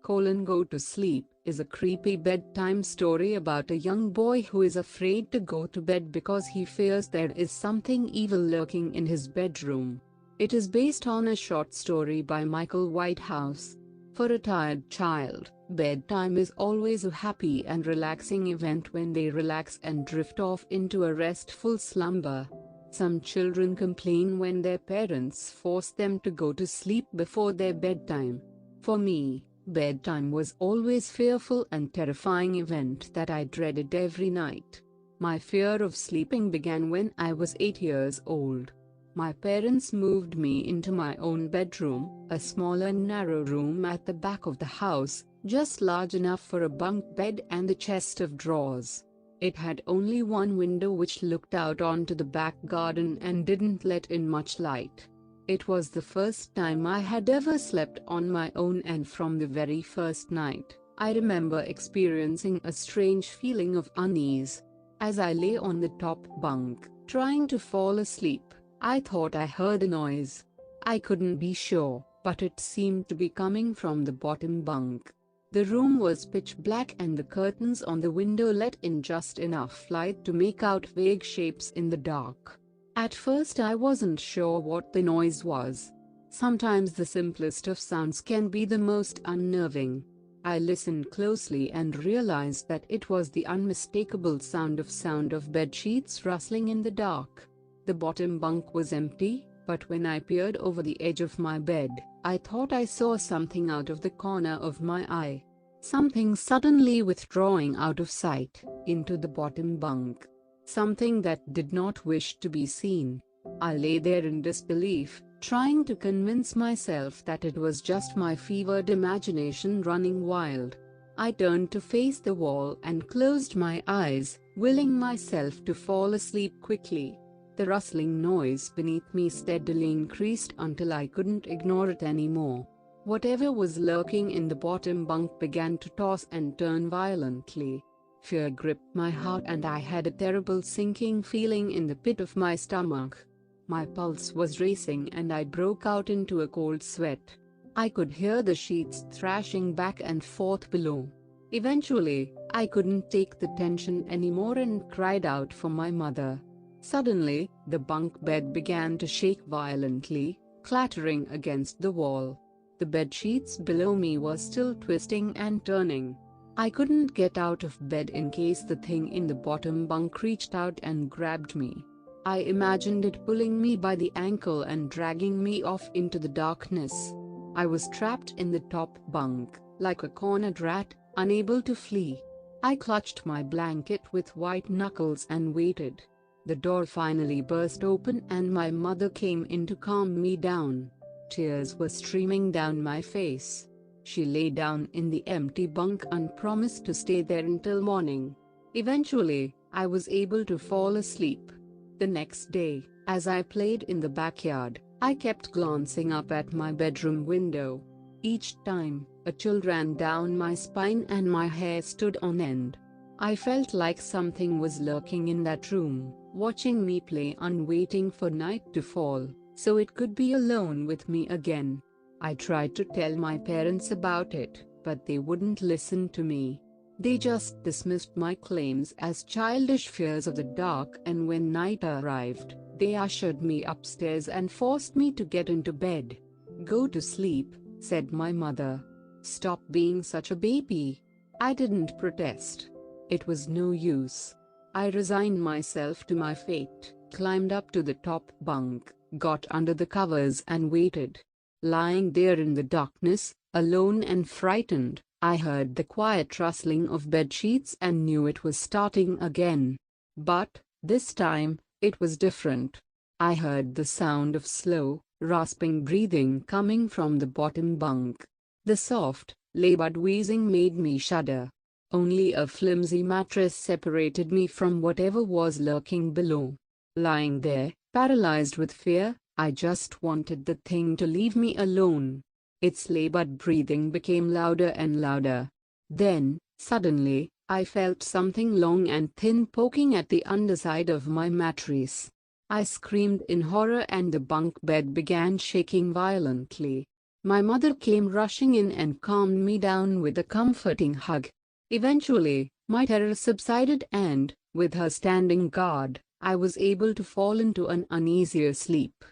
Go to Sleep is a creepy bedtime story about a young boy who is afraid to go to bed because he fears there is something evil lurking in his bedroom. It is based on a short story by Michael Whitehouse. For a tired child, bedtime is always a happy and relaxing event when they relax and drift off into a restful slumber. Some children complain when their parents force them to go to sleep before their bedtime. For me, bedtime was always a fearful and terrifying event that I dreaded every night. My fear of sleeping began when I was 8 years old. My parents moved me into my own bedroom, a small and narrow room at the back of the house, just large enough for a bunk bed and a chest of drawers. It had only one window which looked out onto the back garden and didn't let in much light. It was the first time I had ever slept on my own, and from the very first night, I remember experiencing a strange feeling of unease. As I lay on the top bunk, trying to fall asleep, I thought I heard a noise. I couldn't be sure, but it seemed to be coming from the bottom bunk. The room was pitch black and the curtains on the window let in just enough light to make out vague shapes in the dark. At first I wasn't sure what the noise was. Sometimes the simplest of sounds can be the most unnerving. I listened closely and realized that it was the unmistakable sound of bed sheets rustling in the dark. The bottom bunk was empty, but when I peered over the edge of my bed, I thought I saw something out of the corner of my eye. Something suddenly withdrawing out of sight, into the bottom bunk. Something that did not wish to be seen. I lay there in disbelief, trying to convince myself that it was just my fevered imagination running wild. I turned to face the wall and closed my eyes, willing myself to fall asleep quickly. The rustling noise beneath me steadily increased until I couldn't ignore it anymore. Whatever was lurking in the bottom bunk began to toss and turn violently. Fear gripped my heart and I had a terrible sinking feeling in the pit of my stomach. My pulse was racing and I broke out into a cold sweat. I could hear the sheets thrashing back and forth below. Eventually, I couldn't take the tension anymore and cried out for my mother. Suddenly, the bunk bed began to shake violently, clattering against the wall. The bed sheets below me were still twisting and turning. I couldn't get out of bed in case the thing in the bottom bunk reached out and grabbed me. I imagined it pulling me by the ankle and dragging me off into the darkness. I was trapped in the top bunk, like a cornered rat, unable to flee. I clutched my blanket with white knuckles and waited. The door finally burst open and my mother came in to calm me down. Tears were streaming down my face. She lay down in the empty bunk and promised to stay there until morning. Eventually, I was able to fall asleep. The next day, as I played in the backyard, I kept glancing up at my bedroom window. Each time, a chill ran down my spine and my hair stood on end. I felt like something was lurking in that room, watching me play and waiting for night to fall, so it could be alone with me again. I tried to tell my parents about it, but they wouldn't listen to me. They just dismissed my claims as childish fears of the dark, and when night arrived, they ushered me upstairs and forced me to get into bed. "Go to sleep," said my mother. "Stop being such a baby." I didn't protest. It was no use. I resigned myself to my fate, climbed up to the top bunk, got under the covers and waited. Lying there in the darkness, alone and frightened, I heard the quiet rustling of bed sheets and knew it was starting again. But, this time, it was different. I heard the sound of slow, rasping breathing coming from the bottom bunk. The soft, labored wheezing made me shudder. Only a flimsy mattress separated me from whatever was lurking below. Lying there, paralyzed with fear, I just wanted the thing to leave me alone. Its labored breathing became louder and louder. Then, suddenly, I felt something long and thin poking at the underside of my mattress. I screamed in horror and the bunk bed began shaking violently. My mother came rushing in and calmed me down with a comforting hug. Eventually, my terror subsided and, with her standing guard, I was able to fall into an uneasier sleep.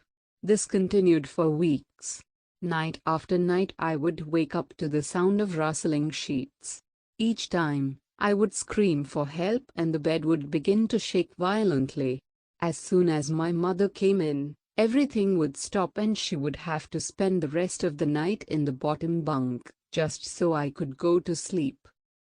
This continued for weeks. Night after night I would wake up to the sound of rustling sheets. Each time, I would scream for help and the bed would begin to shake violently. As soon as my mother came in, everything would stop and she would have to spend the rest of the night in the bottom bunk, just so I could go to sleep.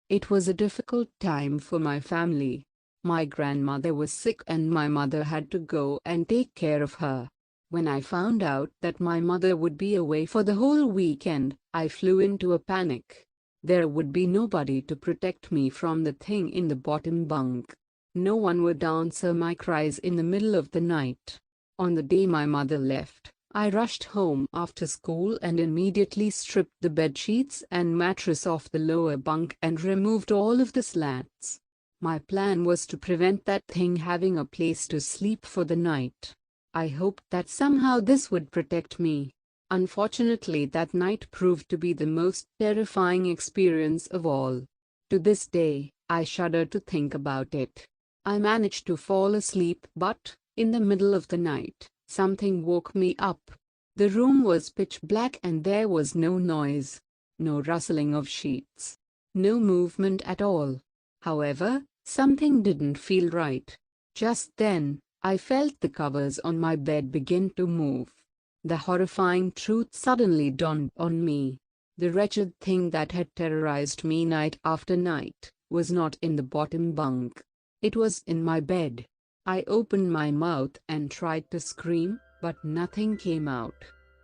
It was a difficult time for my family. My grandmother was sick and my mother had to go and take care of her. When I found out that my mother would be away for the whole weekend, I flew into a panic. There would be nobody to protect me from the thing in the bottom bunk. No one would answer my cries in the middle of the night. On the day my mother left, I rushed home after school and immediately stripped the bed sheets and mattress off the lower bunk and removed all of the slats. My plan was to prevent that thing having a place to sleep for the night. I hoped that somehow this would protect me. Unfortunately, that night proved to be the most terrifying experience of all. To this day, I shudder to think about it. I managed to fall asleep, but, in the middle of the night, something woke me up. The room was pitch black and there was no noise, no rustling of sheets, no movement at all. However, something didn't feel right. Just then, I felt the covers on my bed begin to move. The horrifying truth suddenly dawned on me. The wretched thing that had terrorized me night after night was not in the bottom bunk. It was in my bed. I opened my mouth and tried to scream, but nothing came out.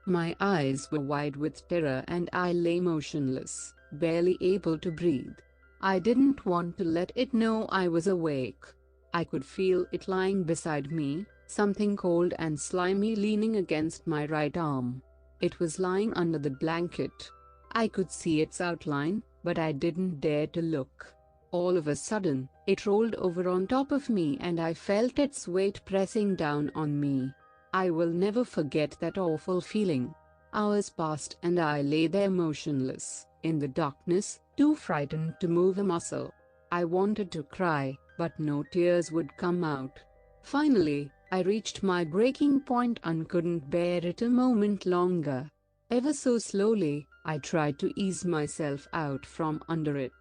My eyes were wide with terror and I lay motionless, barely able to breathe. I didn't want to let it know I was awake. I could feel it lying beside me, something cold and slimy leaning against my right arm. It was lying under the blanket. I could see its outline, but I didn't dare to look. All of a sudden, it rolled over on top of me and I felt its weight pressing down on me. I will never forget that awful feeling. Hours passed and I lay there motionless, in the darkness, too frightened to move a muscle. I wanted to cry, but no tears would come out. Finally, I reached my breaking point and couldn't bear it a moment longer. Ever so slowly, I tried to ease myself out from under it.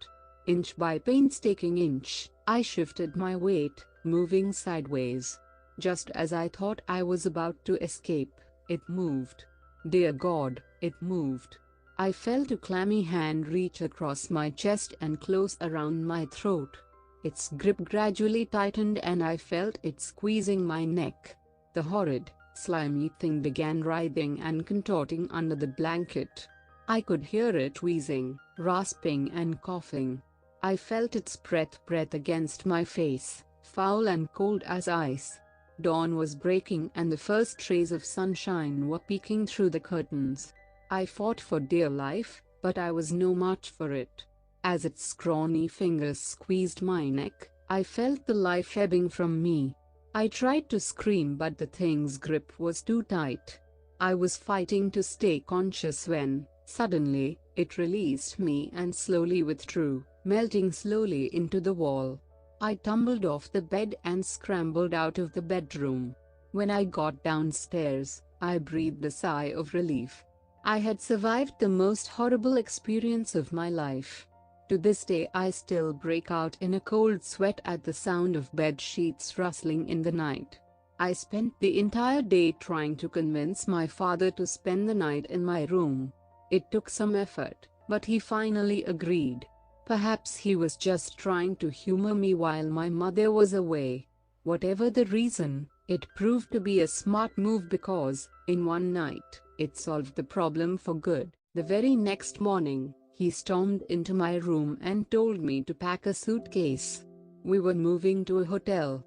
Inch by painstaking inch, I shifted my weight, moving sideways. Just as I thought I was about to escape, it moved. Dear God, it moved. I felt a clammy hand reach across my chest and close around my throat. Its grip gradually tightened and I felt it squeezing my neck. The horrid, slimy thing began writhing and contorting under the blanket. I could hear it wheezing, rasping and coughing. I felt its breath against my face, foul and cold as ice. Dawn was breaking and the first rays of sunshine were peeking through the curtains. I fought for dear life, but I was no match for it. As its scrawny fingers squeezed my neck, I felt the life ebbing from me. I tried to scream but the thing's grip was too tight. I was fighting to stay conscious when, suddenly, it released me and slowly withdrew, melting slowly into the wall. I tumbled off the bed and scrambled out of the bedroom. When I got downstairs, I breathed a sigh of relief. I had survived the most horrible experience of my life. To this day I still break out in a cold sweat at the sound of bed sheets rustling in the night. I spent the entire day trying to convince my father to spend the night in my room. It took some effort, but he finally agreed. Perhaps he was just trying to humor me while my mother was away. Whatever the reason, it proved to be a smart move because, in one night, it solved the problem for good. The very next morning, he stormed into my room and told me to pack a suitcase. We were moving to a hotel,